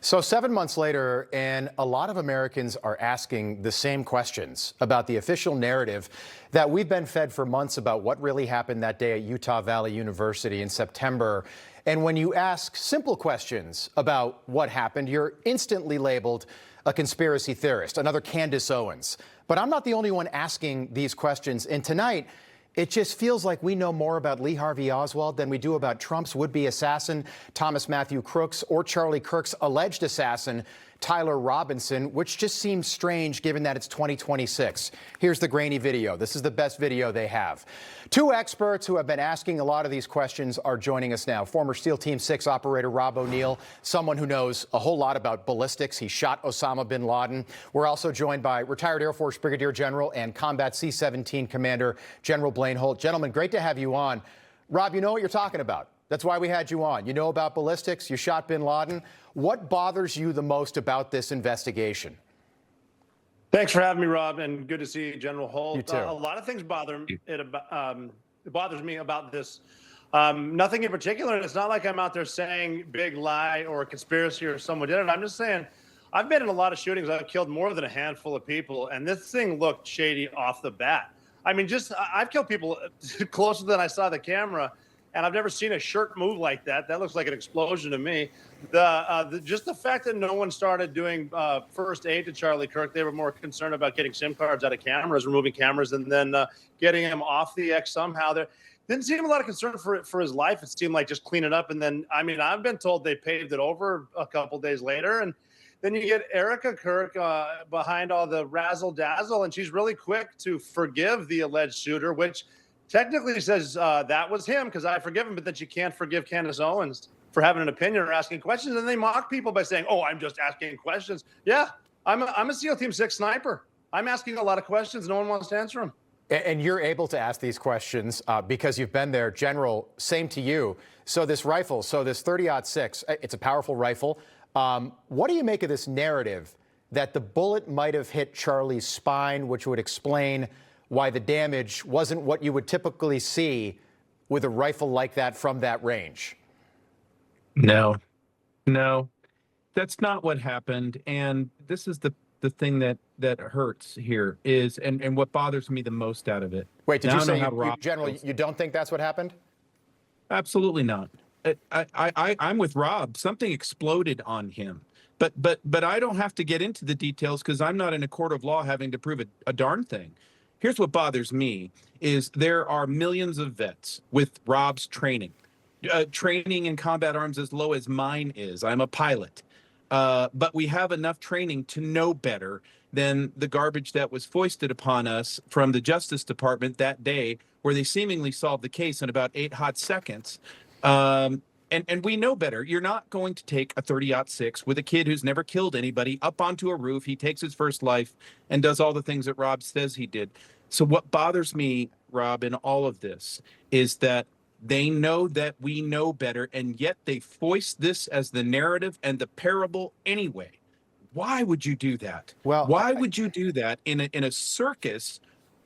So 7 months later, and a lot of Americans are asking the same questions about the official narrative that we've been fed for months about what really happened that day at Utah Valley University in September. And when you ask simple questions about what happened, you're instantly labeled a conspiracy theorist, another Candace Owens. But I'm not the only one asking these questions. And tonight, it just feels like we know more about Lee Harvey Oswald than we do about Trump's would-be assassin, Thomas Matthew Crooks, or Charlie Kirk's alleged assassin, Tyler Robinson, which just seems strange given that it's 2026. Here's the grainy video. This is the best video they have. Two experts who have been asking a lot of these questions are joining us now. Former SEAL Team 6 operator Rob O'Neill, someone who knows a whole lot about ballistics. He shot Osama bin Laden. We're also joined by retired Air Force Brigadier General and Combat C-17 Commander General Blaine Holt. Gentlemen, great to have you on. Rob, you know what you're talking about. That's why we had you on. You know about ballistics. You shot bin Laden. What bothers you the most about this investigation? Thanks for having me, Rob, and good to see you, General Holt. You too. A lot of things bother it bothers me about this. Nothing in particular, and it's not like I'm out there saying big lie or conspiracy or someone did it. I'm just saying I've been in a lot of shootings. I've killed more than a handful of people, and this thing looked shady off the bat. I mean, I've killed people closer than I saw the camera. And I've never seen a shirt move like that. That looks like an explosion to me. Just the fact that no one started doing first aid to Charlie Kirk, they were more concerned about getting SIM cards out of cameras, removing cameras, and then getting him off the X somehow. There didn't seem a lot of concern for his life. It seemed like just clean it up. And then, I mean, I've been told they paved it over a couple days later. And then you get Erica Kirk behind all the razzle dazzle, and she's really quick to forgive the alleged shooter, which technically says that was him because I forgive him, but that you can't forgive Candace Owens for having an opinion or asking questions. And they mock people by saying, oh, I'm just asking questions. Yeah, I'm a SEAL Team 6 sniper. I'm asking a lot of questions. No one wants to answer them. And you're able to ask these questions because you've been there. General, same to you. So this rifle, so this 30-06, it's a powerful rifle. What do you make of this narrative that the bullet might have hit Charlie's spine, which would explain why the damage wasn't what you would typically see with a rifle like that from that range? No, that's not what happened. And this is the thing that hurts here is, and what bothers me the most out of it. Wait, did you say, General, you don't think that's what happened? Absolutely not. I'm with Rob. Something exploded on him. But I don't have to get into the details because I'm not in a court of law having to prove a darn thing. Here's what bothers me is there are millions of vets with Rob's training in combat arms as low as mine is. I'm a pilot. But we have enough training to know better than the garbage that was foisted upon us from the Justice Department that day, where they seemingly solved the case in about 8 hot seconds. And we know better. You're not going to take a 30-06 with a kid who's never killed anybody up onto a roof. He takes his first life and does all the things that Rob says he did. So what bothers me, Rob, in all of this is that they know that we know better, and yet they foist this as the narrative and the parable anyway. Why would you do that? Well, why would you do that in a circus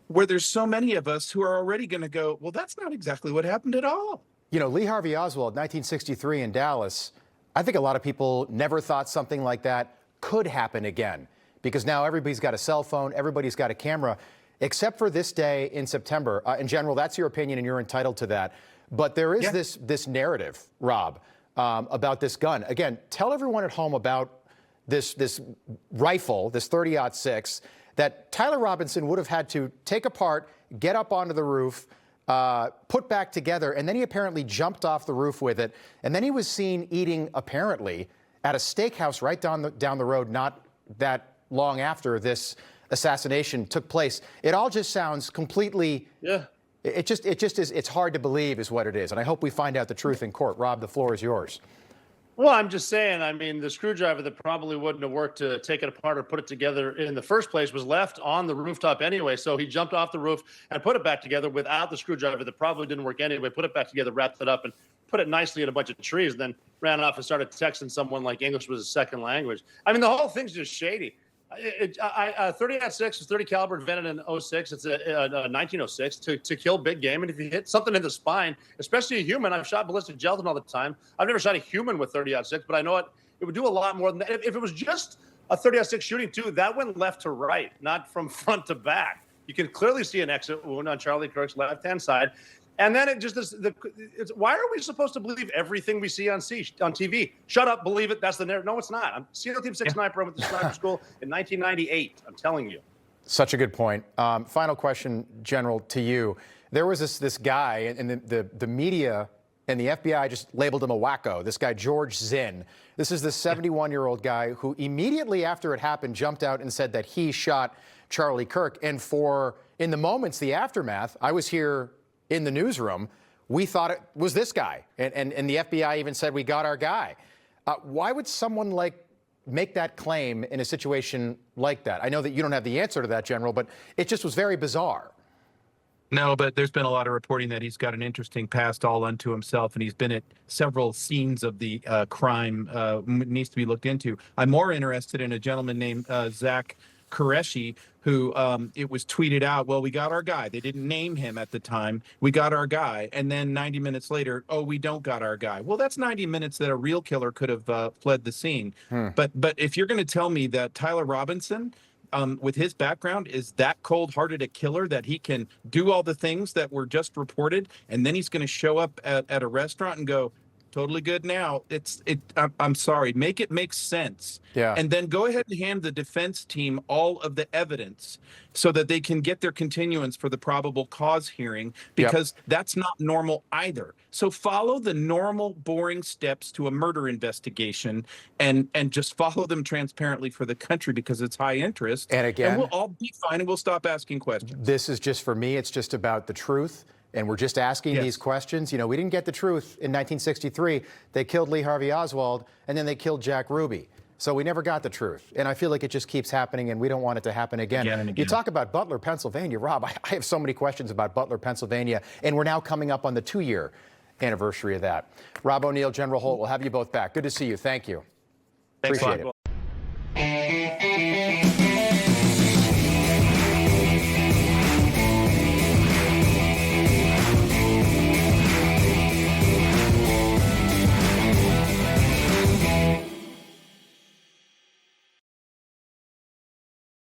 where there's so many of us who are already going to go, well, that's not exactly what happened at all? You know, Lee Harvey Oswald, 1963 in Dallas, I think a lot of people never thought something like that could happen again because now everybody's got a cell phone, everybody's got a camera, except for this day in September. In general, that's your opinion and you're entitled to that. But there is this narrative, Rob, about this gun. Again, tell everyone at home about this rifle, this 30-06, that Tyler Robinson would have had to take apart, get up onto the roof, put back together, and then he apparently jumped off the roof with it. And then he was seen eating, apparently, at a steakhouse right down the road not that long after this assassination took place. It all just sounds completely... Yeah. It just is, it's hard to believe is what it is. And I hope we find out the truth in court. Rob, the floor is yours. Well, I'm just saying, I mean, the screwdriver that probably wouldn't have worked to take it apart or put it together in the first place was left on the rooftop anyway. So he jumped off the roof and put it back together without the screwdriver that probably didn't work anyway, put it back together, wrapped it up, and put it nicely in a bunch of trees, then ran off and started texting someone like English was a second language. I mean, the whole thing's just shady. 30-06 is 30 caliber, invented in 06. It's a 1906 to kill big game. And if you hit something in the spine, especially a human, I've shot ballistic gelatin all the time. I've never shot a human with 30-06, but I know It would do a lot more than that. If it was just a 30-6 shooting, too, that went left to right, not from front to back. You can clearly see an exit wound on Charlie Kirk's left-hand side. And then it just is why are we supposed to believe everything we see on TV? Shut up, believe it. That's the narrative. No, it's not. I'm SEAL Team 6 sniper. I went to sniper school in 1998. I'm telling you. Such a good point. Final question, General, to you. There was this guy, and the media and the FBI just labeled him a wacko. This guy, George Zinn. This is the 71-year-old guy who immediately after it happened jumped out and said that he shot Charlie Kirk. And in the moments, the aftermath, I was here in the newsroom, we thought it was this guy. And the FBI even said, we got our guy. Why would someone make that claim in a situation like that? I know that you don't have the answer to that, General, but it just was very bizarre. No, but there's been a lot of reporting that he's got an interesting past all unto himself, and he's been at several scenes of the crime. Needs to be looked into. I'm more interested in a gentleman named Zach Qureshi, who it was tweeted out, well, we got our guy. They didn't name him at the time. We got our guy. And then 90 minutes later, oh, we don't got our guy. Well, that's 90 minutes that a real killer could have fled the scene. But if you're going to tell me that Tyler Robinson, with his background, is that cold-hearted a killer that he can do all the things that were just reported, and then he's going to show up at a restaurant and go, totally good now. I'm sorry. Make it make sense. Yeah. And then go ahead and hand the defense team all of the evidence so that they can get their continuance for the probable cause hearing, because that's not normal either. So follow the normal, boring steps to a murder investigation and just follow them transparently for the country, because it's high interest. And again, we'll all be fine and we'll stop asking questions. This is just, for me, it's just about the truth. And we're just asking these questions. You know, we didn't get the truth in 1963. They killed Lee Harvey Oswald, and then they killed Jack Ruby. So we never got the truth. And I feel like it just keeps happening, and we don't want it to happen again. You talk about Butler, Pennsylvania. Rob, I have so many questions about Butler, Pennsylvania, and we're now coming up on the 2-year anniversary of that. Rob O'Neill, General Holt, we'll have you both back. Good to see you. Thank you. Thanks, Appreciate it.